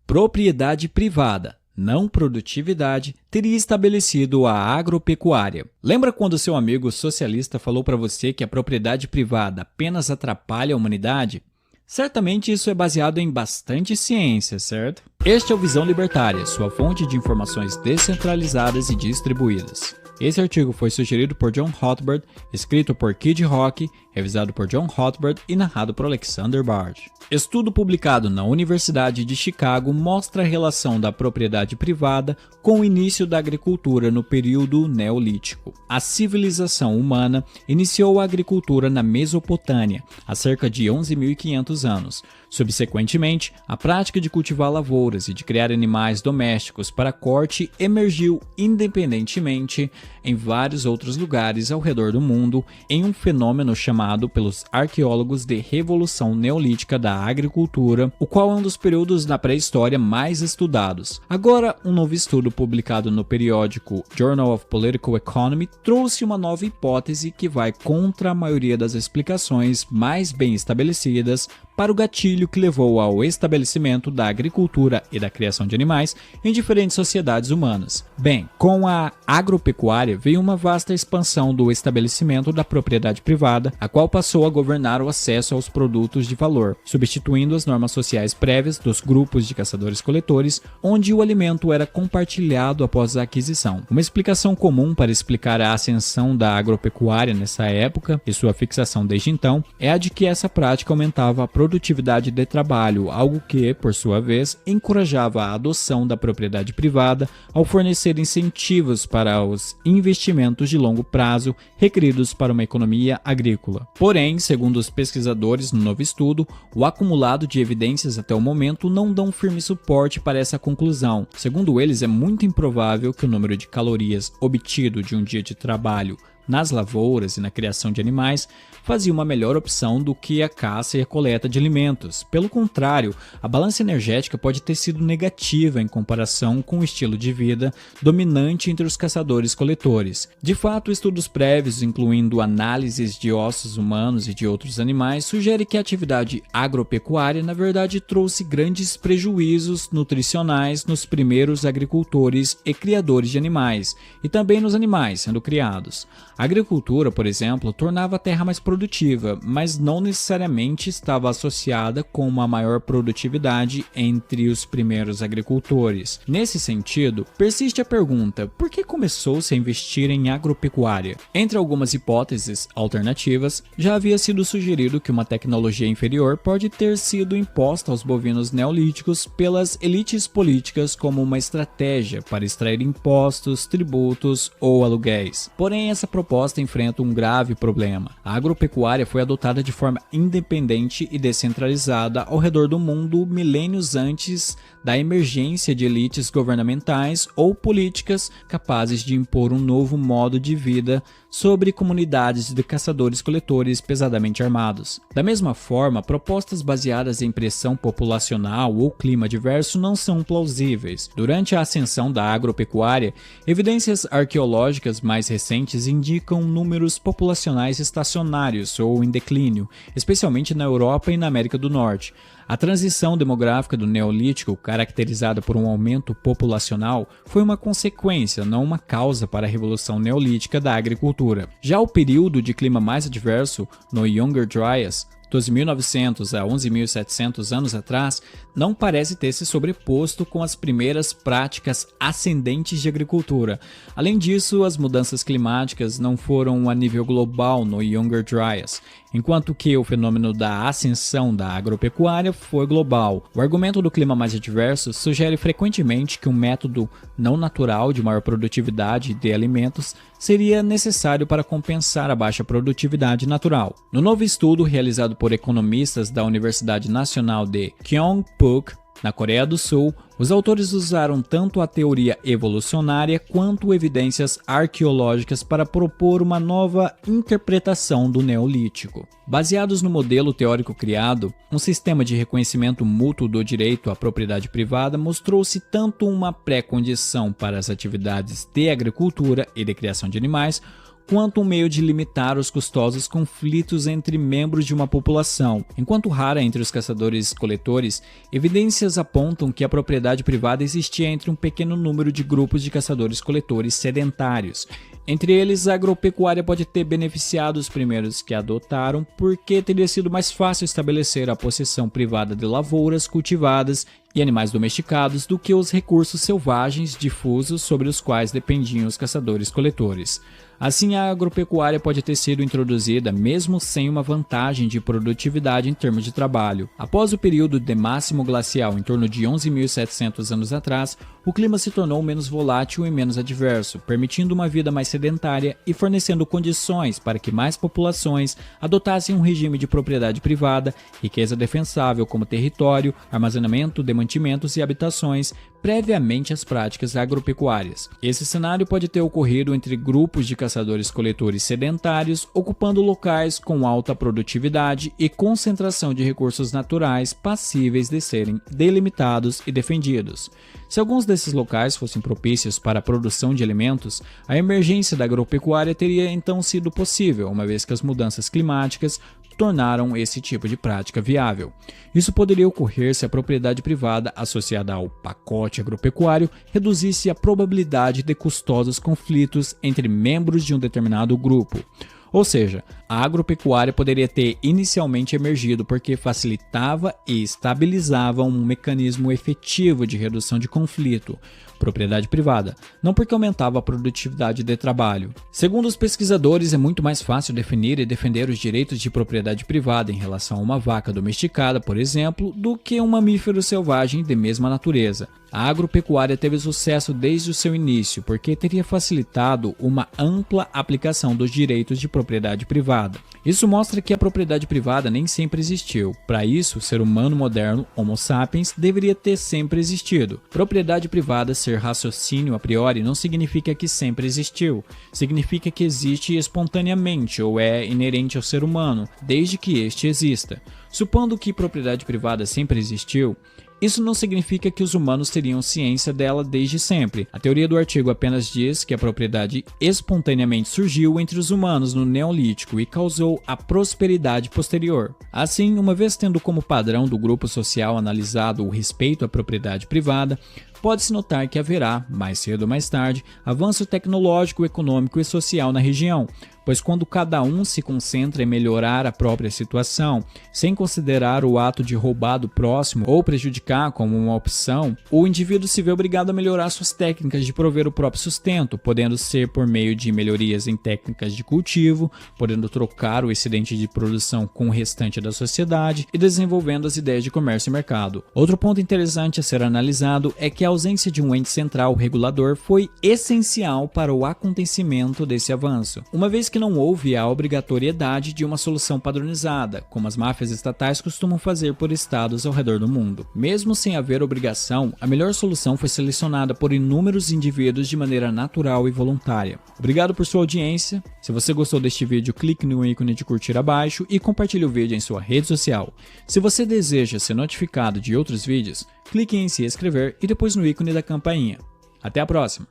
propriedade privada, não produtividade, teria estabelecido a agropecuária. Lembra quando seu amigo socialista falou para você que a propriedade privada apenas atrapalha a humanidade? Certamente isso é baseado em bastante ciência, certo? Este é o Visão Libertária, sua fonte de informações descentralizadas e distribuídas. Esse artigo foi sugerido por John Rothbard, escrito por Kid Rock, revisado por John Rothbard e narrado por Alexander Bard. Estudo publicado na Universidade de Chicago mostra a relação da propriedade privada com o início da agricultura no período neolítico. A civilização humana iniciou a agricultura na Mesopotâmia, há cerca de 11.500 anos. Subsequentemente, a prática de cultivar lavouras e de criar animais domésticos para corte emergiu independentemente em vários outros lugares ao redor do mundo em um fenômeno chamado pelos arqueólogos de Revolução Neolítica da Agricultura, o qual é um dos períodos da pré-história mais estudados. Agora, um novo estudo publicado no periódico Journal of Political Economy trouxe uma nova hipótese que vai contra a maioria das explicações mais bem estabelecidas para o gatilho que levou ao estabelecimento da agricultura e da criação de animais em diferentes sociedades humanas. Bem, com a agropecuária veio uma vasta expansão do estabelecimento da propriedade privada, a qual passou a governar o acesso aos produtos de valor, substituindo as normas sociais prévias dos grupos de caçadores-coletores, onde o alimento era compartilhado após a aquisição. Uma explicação comum para explicar a ascensão da agropecuária nessa época e sua fixação desde então é a de que essa prática aumentava a produtividade de trabalho, algo que, por sua vez, encorajava a adoção da propriedade privada ao fornecer incentivos para os investimentos de longo prazo requeridos para uma economia agrícola. Porém, segundo os pesquisadores no novo estudo, o acumulado de evidências até o momento não dão firme suporte para essa conclusão. Segundo eles, é muito improvável que o número de calorias obtido de um dia de trabalho nas lavouras e na criação de animais fazia uma melhor opção do que a caça e a coleta de alimentos. Pelo contrário, a balança energética pode ter sido negativa em comparação com o estilo de vida dominante entre os caçadores-coletores. De fato, estudos prévios, incluindo análises de ossos humanos e de outros animais, sugerem que a atividade agropecuária, na verdade, trouxe grandes prejuízos nutricionais nos primeiros agricultores e criadores de animais, e também nos animais sendo criados. A agricultura, por exemplo, tornava a terra mais produtiva, mas não necessariamente estava associada com uma maior produtividade entre os primeiros agricultores. Nesse sentido, persiste a pergunta: por que começou-se a investir em agropecuária? Entre algumas hipóteses alternativas, já havia sido sugerido que uma tecnologia inferior pode ter sido imposta aos bovinos neolíticos pelas elites políticas como uma estratégia para extrair impostos, tributos ou aluguéis. Porém, essa proposta enfrenta um grave problema. A agropecuária foi adotada de forma independente e descentralizada ao redor do mundo milênios antes da emergência de elites governamentais ou políticas capazes de impor um novo modo de vida sobre comunidades de caçadores-coletores pesadamente armados. Da mesma forma, propostas baseadas em pressão populacional ou clima adverso não são plausíveis. Durante a ascensão da agropecuária, evidências arqueológicas mais recentes indicam números populacionais estacionários ou em declínio, especialmente na Europa e na América do Norte. A transição demográfica do Neolítico, caracterizada por um aumento populacional, foi uma consequência, não uma causa para a Revolução Neolítica da agricultura. Já o período de clima mais adverso, no Younger Dryas, 12.900 a 11.700 anos atrás, não parece ter se sobreposto com as primeiras práticas ascendentes de agricultura. Além disso, as mudanças climáticas não foram a nível global no Younger Dryas, enquanto que o fenômeno da ascensão da agropecuária foi global. O argumento do clima mais adverso sugere frequentemente que um método não natural de maior produtividade de alimentos seria necessário para compensar a baixa produtividade natural. No novo estudo realizado por economistas da Universidade Nacional de Gyeongbuk, na Coreia do Sul, os autores usaram tanto a teoria evolucionária quanto evidências arqueológicas para propor uma nova interpretação do Neolítico. Baseados no modelo teórico criado, um sistema de reconhecimento mútuo do direito à propriedade privada mostrou-se tanto uma pré-condição para as atividades de agricultura e de criação de animais, quanto um meio de limitar os custosos conflitos entre membros de uma população. Enquanto rara entre os caçadores-coletores, evidências apontam que a propriedade privada existia entre um pequeno número de grupos de caçadores-coletores sedentários. Entre eles, a agropecuária pode ter beneficiado os primeiros que a adotaram porque teria sido mais fácil estabelecer a possessão privada de lavouras cultivadas e animais domesticados do que os recursos selvagens difusos sobre os quais dependiam os caçadores-coletores. Assim, a agropecuária pode ter sido introduzida mesmo sem uma vantagem de produtividade em termos de trabalho. Após o período de máximo glacial, em torno de 11.700 anos atrás, o clima se tornou menos volátil e menos adverso, permitindo uma vida mais sedentária e fornecendo condições para que mais populações adotassem um regime de propriedade privada, riqueza defensável como território, armazenamento de mantimentos e habitações, previamente às práticas agropecuárias. Esse cenário pode ter ocorrido entre grupos de caçadores-coletores sedentários, ocupando locais com alta produtividade e concentração de recursos naturais passíveis de serem delimitados e defendidos. Se alguns desses locais fossem propícios para a produção de alimentos, a emergência da agropecuária teria então sido possível, uma vez que as mudanças climáticas tornaram esse tipo de prática viável. Isso poderia ocorrer se a propriedade privada associada ao pacote agropecuário reduzisse a probabilidade de custosos conflitos entre membros de um determinado grupo. Ou seja, a agropecuária poderia ter inicialmente emergido porque facilitava e estabilizava um mecanismo efetivo de redução de conflito, propriedade privada, não porque aumentava a produtividade de trabalho. Segundo os pesquisadores, é muito mais fácil definir e defender os direitos de propriedade privada em relação a uma vaca domesticada, por exemplo, do que um mamífero selvagem de mesma natureza. A agropecuária teve sucesso desde o seu início porque teria facilitado uma ampla aplicação dos direitos de propriedade privada. Isso mostra que a propriedade privada nem sempre existiu. Para isso, o ser humano moderno, Homo sapiens, deveria ter sempre existido. Propriedade privada ser raciocínio a priori não significa que sempre existiu. Significa que existe espontaneamente ou é inerente ao ser humano, desde que este exista. Supondo que propriedade privada sempre existiu, isso não significa que os humanos teriam ciência dela desde sempre. A teoria do artigo apenas diz que a propriedade espontaneamente surgiu entre os humanos no Neolítico e causou a prosperidade posterior. Assim, uma vez tendo como padrão do grupo social analisado o respeito à propriedade privada, pode-se notar que haverá, mais cedo ou mais tarde, avanço tecnológico, econômico e social na região, pois quando cada um se concentra em melhorar a própria situação, sem considerar o ato de roubar do próximo ou prejudicar como uma opção, o indivíduo se vê obrigado a melhorar suas técnicas de prover o próprio sustento, podendo ser por meio de melhorias em técnicas de cultivo, podendo trocar o excedente de produção com o restante da sociedade e desenvolvendo as ideias de comércio e mercado. Outro ponto interessante a ser analisado é que a ausência de um ente central regulador foi essencial para o acontecimento desse avanço, uma vez que não houve a obrigatoriedade de uma solução padronizada, como as máfias estatais costumam fazer por estados ao redor do mundo. Mesmo sem haver obrigação, a melhor solução foi selecionada por inúmeros indivíduos de maneira natural e voluntária. Obrigado por sua audiência. Se você gostou deste vídeo, clique no ícone de curtir abaixo e compartilhe o vídeo em sua rede social. Se você deseja ser notificado de outros vídeos, clique em se inscrever e depois no ícone da campainha. Até a próxima!